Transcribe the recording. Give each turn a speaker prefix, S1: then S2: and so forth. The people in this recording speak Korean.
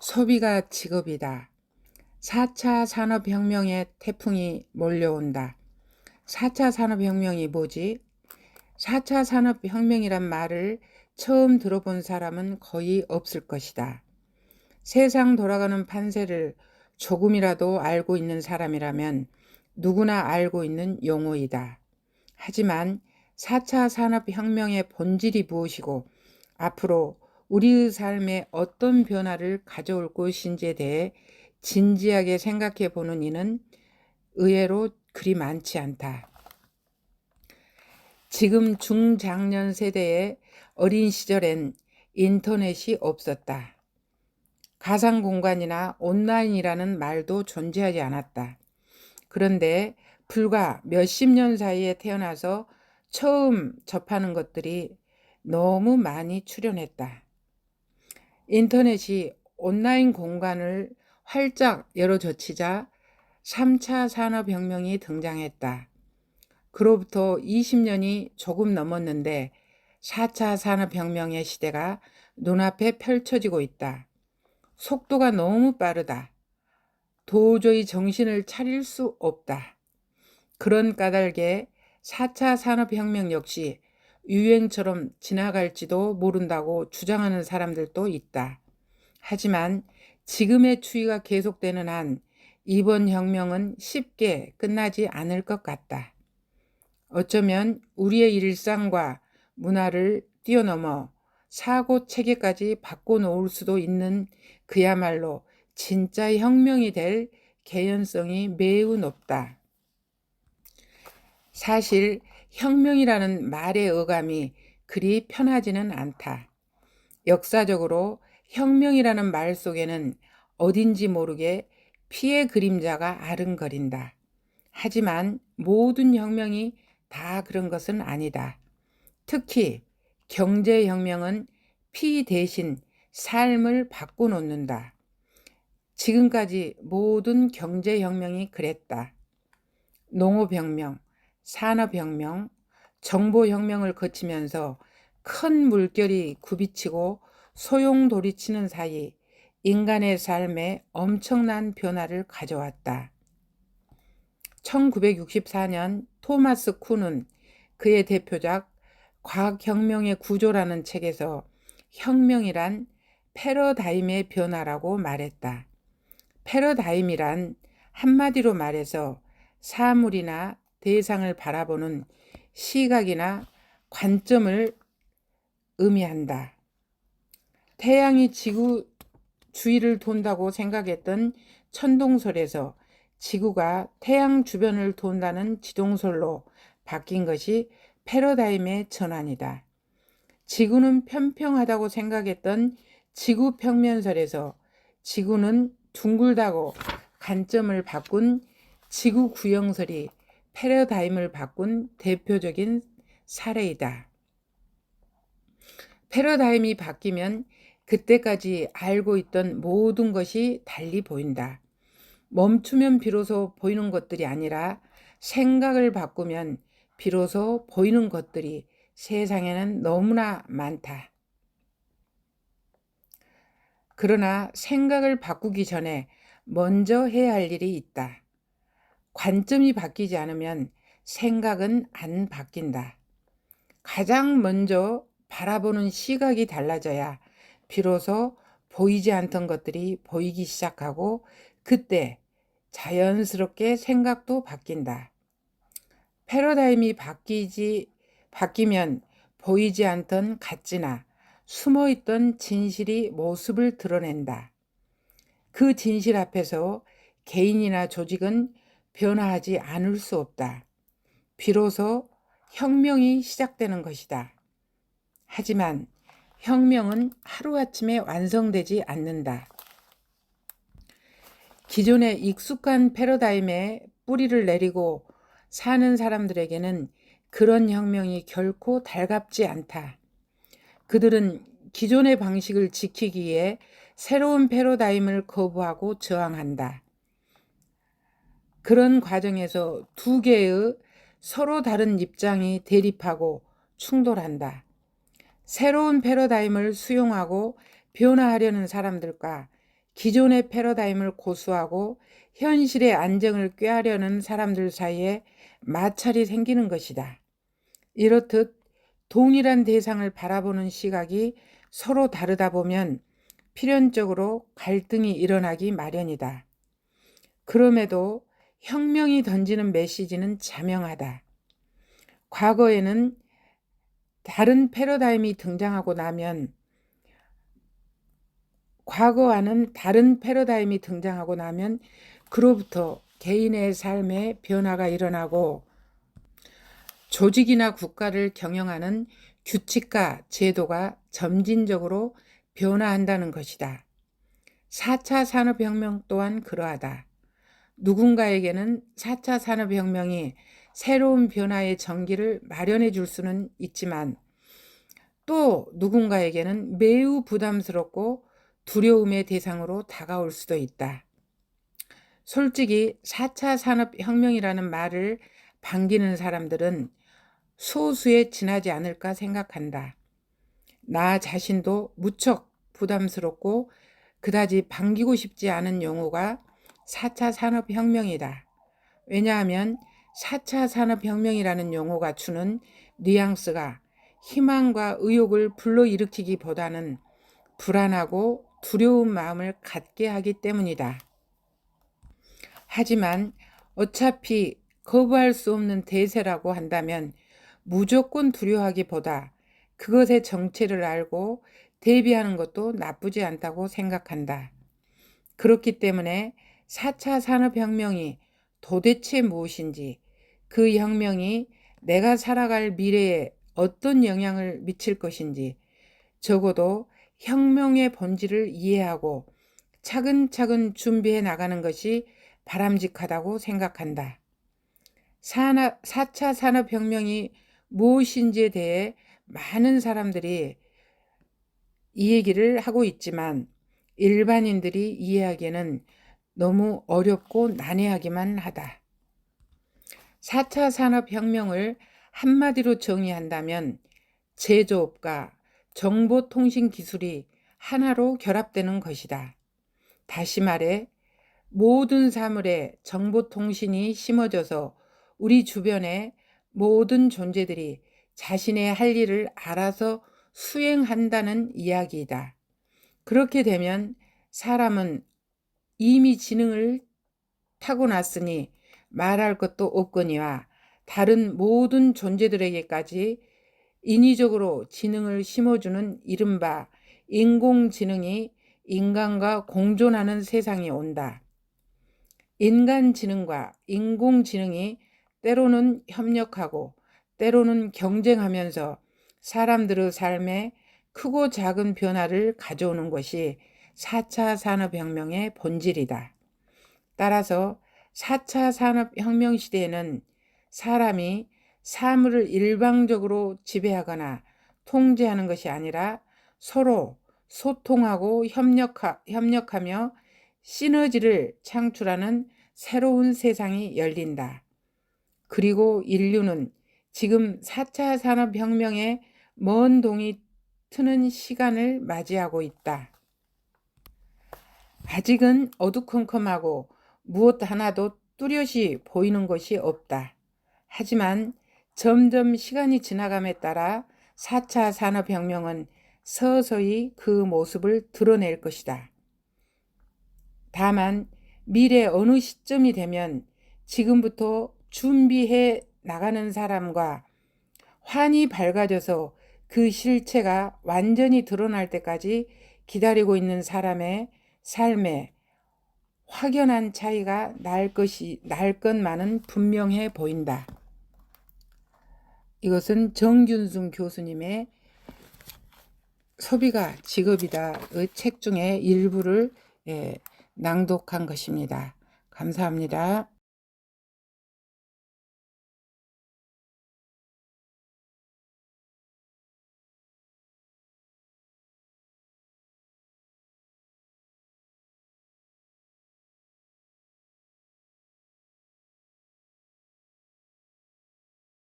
S1: 소비가 직업이다. 4차 산업혁명의 태풍이 몰려온다. 4차 산업혁명이 뭐지? 4차 산업혁명이란 말을 처음 들어본 사람은 거의 없을 것이다. 세상 돌아가는 판세를 조금이라도 알고 있는 사람이라면 누구나 알고 있는 용어이다. 하지만 4차 산업혁명의 본질이 무엇이고 앞으로 우리의 삶에 어떤 변화를 가져올 것인지에 대해 진지하게 생각해 보는 이는 의외로 그리 많지 않다. 지금 중장년 세대의 어린 시절엔 인터넷이 없었다. 가상공간이나 온라인이라는 말도 존재하지 않았다. 그런데 불과 몇십 년 사이에 태어나서 처음 접하는 것들이 너무 많이 출현했다. 인터넷이 온라인 공간을 활짝 열어젖히자 3차 산업혁명이 등장했다. 그로부터 20년이 조금 넘었는데 4차 산업혁명의 시대가 눈앞에 펼쳐지고 있다. 속도가 너무 빠르다. 도저히 정신을 차릴 수 없다. 그런 까닭에 4차 산업혁명 역시 유행처럼 지나갈지도 모른다고 주장하는 사람들도 있다. 하지만 지금의 추이가 계속되는 한 이번 혁명은 쉽게 끝나지 않을 것 같다. 어쩌면 우리의 일상과 문화를 뛰어넘어 사고 체계까지 바꿔놓을 수도 있는 그야말로 진짜 혁명이 될 개연성이 매우 높다. 사실 혁명이라는 말의 어감이 그리 편하지는 않다. 역사적으로 혁명이라는 말 속에는 어딘지 모르게 피의 그림자가 아른거린다. 하지만 모든 혁명이 다 그런 것은 아니다. 특히 경제혁명은 피 대신 삶을 바꿔놓는다. 지금까지 모든 경제혁명이 그랬다. 농업혁명, 산업혁명, 정보혁명을 거치면서 큰 물결이 굽이치고 소용돌이치는 사이 인간의 삶에 엄청난 변화를 가져왔다. 1964년 토마스 쿤은 그의 대표작 과학혁명의 구조라는 책에서 혁명이란 패러다임의 변화라고 말했다. 패러다임이란 한마디로 말해서 사물이나 대상을 바라보는 시각이나 관점을 의미한다. 태양이 지구 주위를 돈다고 생각했던 천동설에서 지구가 태양 주변을 돈다는 지동설로 바뀐 것이 패러다임의 전환이다. 지구는 평평하다고 생각했던 지구 평면설에서 지구는 둥글다고 관점을 바꾼 지구 구형설이 패러다임을 바꾼 대표적인 사례이다. 패러다임이 바뀌면 그때까지 알고 있던 모든 것이 달리 보인다. 멈추면 비로소 보이는 것들이 아니라 생각을 바꾸면 비로소 보이는 것들이 세상에는 너무나 많다. 그러나 생각을 바꾸기 전에 먼저 해야 할 일이 있다. 관점이 바뀌지 않으면 생각은 안 바뀐다. 가장 먼저 바라보는 시각이 달라져야 비로소 보이지 않던 것들이 보이기 시작하고 그때 자연스럽게 생각도 바뀐다. 패러다임이 바뀌면 보이지 않던 가치나 숨어있던 진실이 모습을 드러낸다. 그 진실 앞에서 개인이나 조직은 변화하지 않을 수 없다. 비로소 혁명이 시작되는 것이다. 하지만 혁명은 하루아침에 완성되지 않는다. 기존의 익숙한 패러다임에 뿌리를 내리고 사는 사람들에게는 그런 혁명이 결코 달갑지 않다. 그들은 기존의 방식을 지키기 위해 새로운 패러다임을 거부하고 저항한다. 그런 과정에서 두 개의 서로 다른 입장이 대립하고 충돌한다. 새로운 패러다임을 수용하고 변화하려는 사람들과 기존의 패러다임을 고수하고 현실의 안정을 꾀하려는 사람들 사이에 마찰이 생기는 것이다. 이렇듯 동일한 대상을 바라보는 시각이 서로 다르다 보면 필연적으로 갈등이 일어나기 마련이다. 그럼에도 혁명이 던지는 메시지는 자명하다. 과거에는 다른 패러다임이 등장하고 나면 그로부터 개인의 삶에 변화가 일어나고 조직이나 국가를 경영하는 규칙과 제도가 점진적으로 변화한다는 것이다. 4차 산업혁명 또한 그러하다. 누군가에게는 4차 산업혁명이 새로운 변화의 전기를 마련해 줄 수는 있지만 또 누군가에게는 매우 부담스럽고 두려움의 대상으로 다가올 수도 있다. 솔직히 4차 산업혁명이라는 말을 반기는 사람들은 소수에 지나지 않을까 생각한다. 나 자신도 무척 부담스럽고 그다지 반기고 싶지 않은 용어가 4차 산업혁명이다. 왜냐하면 4차 산업혁명이라는 용어가 주는 뉘앙스가 희망과 의욕을 불러일으키기보다는 불안하고 두려운 마음을 갖게 하기 때문이다. 하지만 어차피 거부할 수 없는 대세라고 한다면 무조건 두려워하기보다 그것의 정체를 알고 대비하는 것도 나쁘지 않다고 생각한다. 그렇기 때문에 4차 산업혁명이 도대체 무엇인지, 그 혁명이 내가 살아갈 미래에 어떤 영향을 미칠 것인지, 적어도 혁명의 본질을 이해하고 차근차근 준비해 나가는 것이 바람직하다고 생각한다. 4차 산업혁명이 무엇인지에 대해 많은 사람들이 이 얘기를 하고 있지만 일반인들이 이해하기에는 너무 어렵고 난해하기만 하다. 4차 산업혁명을 한마디로 정의한다면 제조업과 정보통신 기술이 하나로 결합되는 것이다. 다시 말해 모든 사물에 정보통신이 심어져서 우리 주변의 모든 존재들이 자신의 할 일을 알아서 수행한다는 이야기이다. 그렇게 되면 사람은 이미 지능을 타고났으니 말할 것도 없거니와 다른 모든 존재들에게까지 인위적으로 지능을 심어주는 이른바 인공지능이 인간과 공존하는 세상이 온다. 인간 지능과 인공지능이 때로는 협력하고 때로는 경쟁하면서 사람들의 삶에 크고 작은 변화를 가져오는 것이 4차 산업혁명의 본질이다. 따라서 4차 산업혁명 시대에는 사람이 사물을 일방적으로 지배하거나 통제하는 것이 아니라 서로 소통하고 협력하며 시너지를 창출하는 새로운 세상이 열린다. 그리고 인류는 지금 4차 산업혁명의 먼 동이 트는 시간을 맞이하고 있다. 아직은 어두컴컴하고 무엇 하나도 뚜렷이 보이는 것이 없다. 하지만 점점 시간이 지나감에 따라 4차 산업혁명은 서서히 그 모습을 드러낼 것이다. 다만 미래 어느 시점이 되면 지금부터 준비해 나가는 사람과 환히 밝아져서 그 실체가 완전히 드러날 때까지 기다리고 있는 사람의 삶에 확연한 차이가 날 것만은 분명해 보인다. 이것은 정균승 교수님의 소비가 직업이다의 책 중에 일부를 낭독한 것입니다. 감사합니다.